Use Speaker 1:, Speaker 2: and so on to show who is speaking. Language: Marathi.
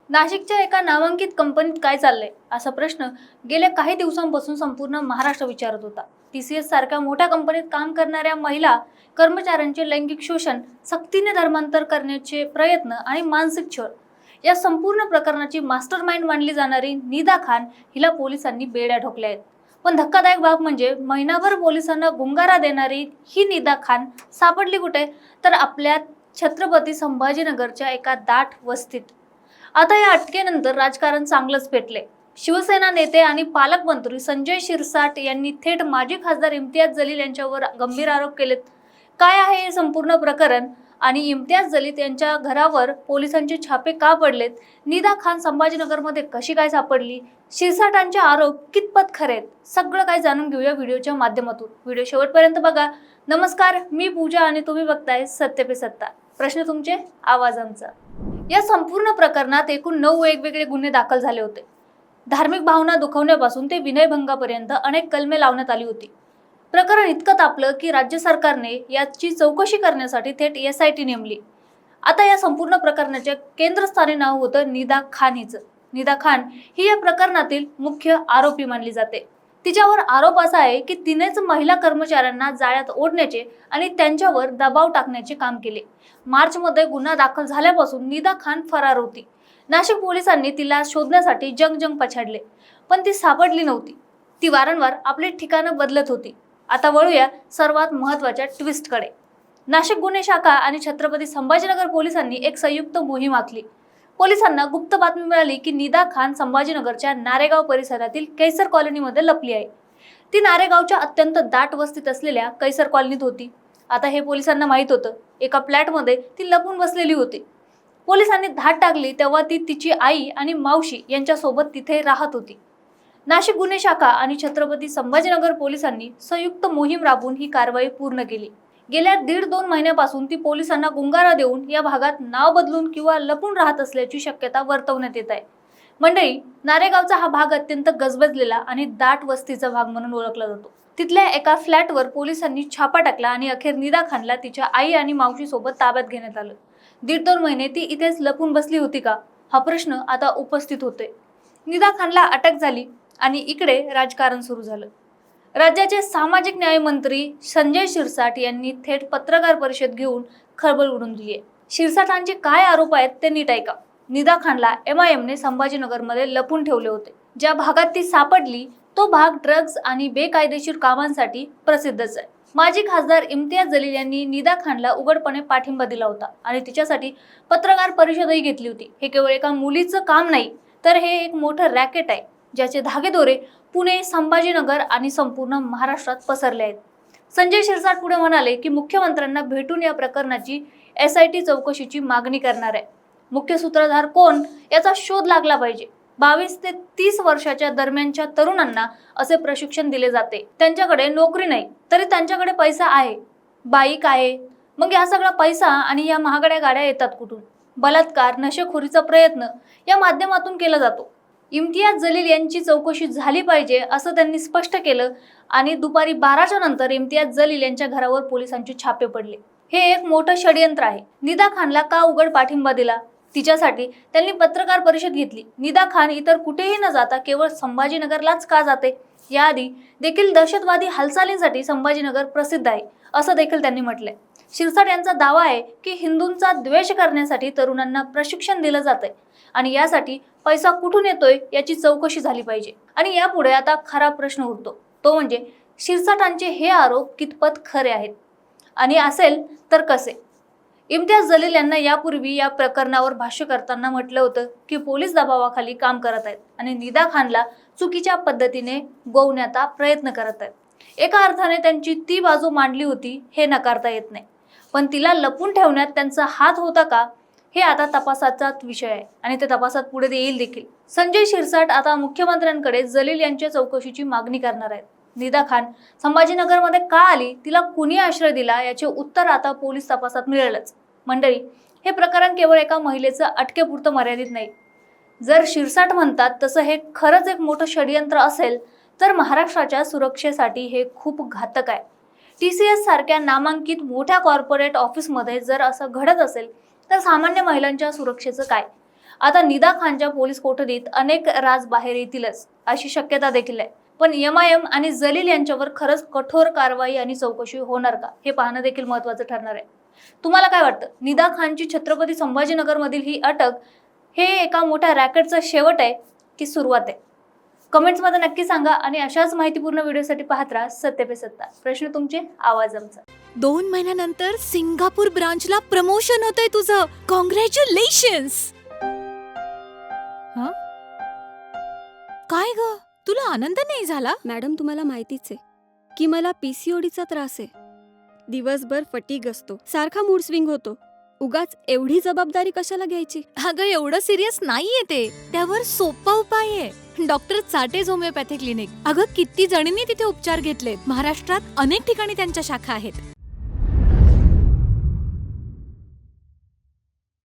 Speaker 1: नाशिकच्या एका नामांकित कंपनीत काय चाललंय असा प्रश्न गेल्या काही दिवसांपासून संपूर्ण महाराष्ट्र विचारत होता। टीसीएस सारख्या मोठ्या कंपनीत काम करणाऱ्या महिला कर्मचाऱ्यांचे लैंगिक शोषण, सक्तीने धर्मांतर करण्याचे प्रयत्न आणि मानसिक छळ या संपूर्ण प्रकरणाची मास्टरमाइंड मानली जाणारी निदा खान हिला पोलिसांनी बेड्या ठोकल्या आहेत। पण धक्कादायक बाब म्हणजे महिनाभर पोलिसांना गुंगारा देणारी ही निदा खान सापडली कुठे, तर आपल्या छत्रपती संभाजीनगरच्या एका दाट वस्तीत। आता या अटकेनंतर राजकारण चांगलंच पेटले। शिवसेना नेते आणि पालकमंत्री संजय शिरसाट यांनी थेट माजी खासदार इम्तियाज जलील यांच्यावर गंभीर आरोप केलेत। काय आहे हे संपूर्ण प्रकरण आणि इम्तियाज जलील यांच्या घरावर पोलिसांचे छापे का पडलेत, निदा खान संभाजीनगरमध्ये कशी काय सापडली, शिरसाटांचे आरोप कितपत खरे आहेत, सगळं काय जाणून घेऊया व्हिडिओच्या माध्यमातून। व्हिडिओ शेवटपर्यंत बघा। नमस्कार, मी पूजा आणि तुम्ही बघताय सत्य पे सत्ता, प्रश्न तुमचे आवाज आमचा। या संपूर्ण प्रकरणात एकूण 9 वेगवेगळे गुन्हे दाखल झाले होते। धार्मिक भावना दुखवण्यापासून ते विनयभंगापर्यंत अनेक कलमे लावण्यात आली होती। प्रकरण इतकं तापलं की राज्य सरकारने याची चौकशी करण्यासाठी थेट SIT नेमली। आता या संपूर्ण प्रकरणाचे केंद्रस्थानी नाव होतं निदा खान हिचं। निदा खान ही या प्रकरणातील मुख्य आरोपी मानली जाते। तिच्यावर आरोप असा आहे की तिनेच महिला कर्मचाऱ्यांना जाळ्यात ओढण्याचे आणि त्यांच्यावर दबाव टाकण्याचे काम केले। मार्चमध्ये गुन्हा दाखल झाल्यापासून निदा खान फरार होती। नाशिक पोलिसांनी तिला शोधण्यासाठी जंग पछाडले, पण ती सापडली नव्हती। ती वारंवार आपले ठिकाण बदलत होती। आता वळूया सर्वात महत्त्वाच्या ट्विस्टकडे। नाशिक गुन्हे शाखा आणि छत्रपती संभाजीनगर पोलिसांनी एक संयुक्त मोहीम आखली। पोलिसांना गुप्त बातमी मिळाली की निदा खान संभाजीनगरच्या नारेगाव परिसरातील कैसर कॉलनीमध्ये लपली आहे। ती नारेगावच्या अत्यंत दाट वस्तीत असलेल्या कैसर कॉलनीत होती। आता हे पोलिसांना माहित होतं। एका फ्लॅटमध्ये ती लपून बसलेली होती। पोलिसांनी धाड टाकली तेव्हा ती तिची आई आणि मावशी यांच्यासोबत तिथे राहत होती। नाशिक गुन्हे शाखा आणि छत्रपती संभाजीनगर पोलिसांनी संयुक्त मोहीम राबवून ही कारवाई पूर्ण केली। गेल्या 1.5-2 महिन्यापासून ती पोलिसांना गुंगारा देऊन या भागात नाव बदलून किंवा लपून राहत असल्याची शक्यता वर्तवण्यात येत आहे। मंडळी, नारेगावचा हा भाग अत्यंत गजबजलेला आणि दाट वस्तीचा भाग म्हणून ओळखला जातो। तिथल्या एका फ्लॅटवर पोलिसांनी छापा टाकला आणि अखेर निदा खानला तिच्या आई आणि मावशी सोबत ताब्यात घेण्यात आलं। 1.5-2 महिने ती इथेच लपून बसली होती का, हा प्रश्न आता उपस्थित होतोय। निदा खानला अटक झाली आणि इकडे राजकारण सुरू झालं। राज्याचे सामाजिक न्याय मंत्री संजय शिरसाट यांनी थेट पत्रकार परिषद घेऊन खळबळ उडवून दिली आहे। शिरसाटांचे काय आरोप आहेत ते नीट ऐका। निदा खानला MIMने संभाजीनगरमध्ये लपून ठेवले होते। ज्या भागात ती सापडली तो भाग ड्रग्ज आणि बेकायदेशीर कामांसाठी प्रसिद्धच आहे। माजी खासदार इम्तियाज जलील यांनी निदा खानला उघडपणे पाठिंबा दिला होता आणि तिच्यासाठी पत्रकार परिषदही घेतली होती। हे केवळ एका मुलीचं काम नाही, तर हे एक मोठं रॅकेट आहे, ज्याचे धागेदोरे पुणे, संभाजीनगर आणि संपूर्ण महाराष्ट्रात पसरले आहेत। संजय शिरसाट पुढे म्हणाले की मुख्यमंत्र्यांना भेटून या प्रकरणाची SIT चौकशीची मागणी करणार आहे। मुख्य सूत्रधार कोण याचा शोध लागला पाहिजे। 22 ते 30 वर्षाच्या दरम्यानच्या तरुणांना असे प्रशिक्षण दिले जाते। त्यांच्याकडे नोकरी नाही तरी त्यांच्याकडे पैसा आहे, बाईक आहे। मग हा सगळा पैसा आणि या महागड्या गाड्या येतात कुठून? बलात्कार, नशेखोरीचा प्रयत्न या माध्यमातून केला जातो। इम्तियाज जलील यांची चौकशी झाली पाहिजे असं त्यांनी स्पष्ट केलं आणि दुपारी 12च्या नंतर इम्तियाज जलील यांच्या घरावर पोलिसांचे छापे पडले। हे एक मोठं षडयंत्र आहे। निदा खानला का उघड पाठिंबा दिला? तिच्यासाठी त्यांनी पत्रकार परिषद घेतली। निदा खान इतर कुठेही न जाता केवळ संभाजीनगरलाच का जाते? याआधी देखील दहशतवादी हालचालींसाठी संभाजीनगर प्रसिद्ध आहे असं देखील त्यांनी म्हटलंय। शिरसाट यांचा दावा आहे की हिंदूंचा द्वेष करण्यासाठी तरुणांना प्रशिक्षण दिलं जातंय आणि यासाठी पैसा कुठून येतोय याची चौकशी झाली पाहिजे। आणि यापुढे आता खरा प्रश्न उरतो, तो म्हणजे शिरसाटांचे हे आरोप कितपत खरे आहेत आणि असेल तर कसे? इम्तियाज जलील यांना यापूर्वी या प्रकरणावर भाष्य करताना म्हटलं होतं की पोलीस दबावाखाली काम करत आहेत आणि निदा खानला चुकीच्या पद्धतीने गोवण्याचा प्रयत्न करत आहेत। एका अर्थाने त्यांची ती बाजू मांडली होती हे नकारता येत नाही, पण तिला लपून ठेवण्यात त्यांचा हात होता का हे आता तपासाचा विषय आहे आणि ते तपासात पुढे येईल देखील। संजय शिरसाट आता मुख्यमंत्र्यांकडे जलील यांच्या चौकशीची मागणी करणार आहेत। निदा खान संभाजीनगरमध्ये का आली, तिला कुणी आश्रय दिला याचे उत्तर आता पोलीस तपासात मिळेलच। मंडळी, हे प्रकरण केवळ एका महिलेचं अटकेपुरतं मर्यादित नाही। जर शिरसाट म्हणतात तसं हे खरंच एक मोठं षडयंत्र असेल तर महाराष्ट्राच्या सुरक्षेसाठी हे खूप घातक आहे। TCS सारख्या नामांकित मोठ्या कॉर्पोरेट ऑफिसमध्ये जर असं घडत असेल तर सामान्य महिलांच्या सुरक्षेचं काय? आता निदा खानच्या पोलीस कोठडीत अनेक राज बाहेर येतीलच अशी शक्यता देखील आहे. पण MIM आणि जलील यांच्यावर खरंच कठोर कारवाई आणि चौकशी होणार का, हे पाहणं देखील महत्त्वाचं ठरणार आहे. तुम्हाला काय वाटतं? निदा खानची छत्रपती संभाजीनगर मधील ही अटक हे एका मोठ्या रॅकेटचा शेवट आहे की सुरुवात आहे? कमेंट्स मध्ये नक्की सांगा आणि अशाच माहितीपूर्ण व्हिडिओसाठी पाहत राहा सत्य पे सत्ता. प्रश्न तुमचे, आवाज आमचा.
Speaker 2: 2 महिन्यानंतर सिंगापूर ब्रांचला प्रमोशन होतंय तुझं. कॉंग्रॅच्युलेशन्स. काय ग, तुला आनंद नाही झाला?
Speaker 3: मॅडम, तुम्हाला माहितीच आहे की मला PCODचा त्रास आहे. दिवसभर फटीग असतो, सारखा मूड स्विंग होतो. उगाच एवढी जबाबदारी कशाला घ्यायची?
Speaker 2: अगं, एवढं सिरियस नाहीये ते. त्यावर सोपा उपाय आहे, डॉक्टर चाटेज होमिओपॅथी क्लिनिक. अगं, किती जणींनी तिथे उपचार घेतलेत. महाराष्ट्रात अनेक ठिकाणी त्यांच्या शाखा आहेत.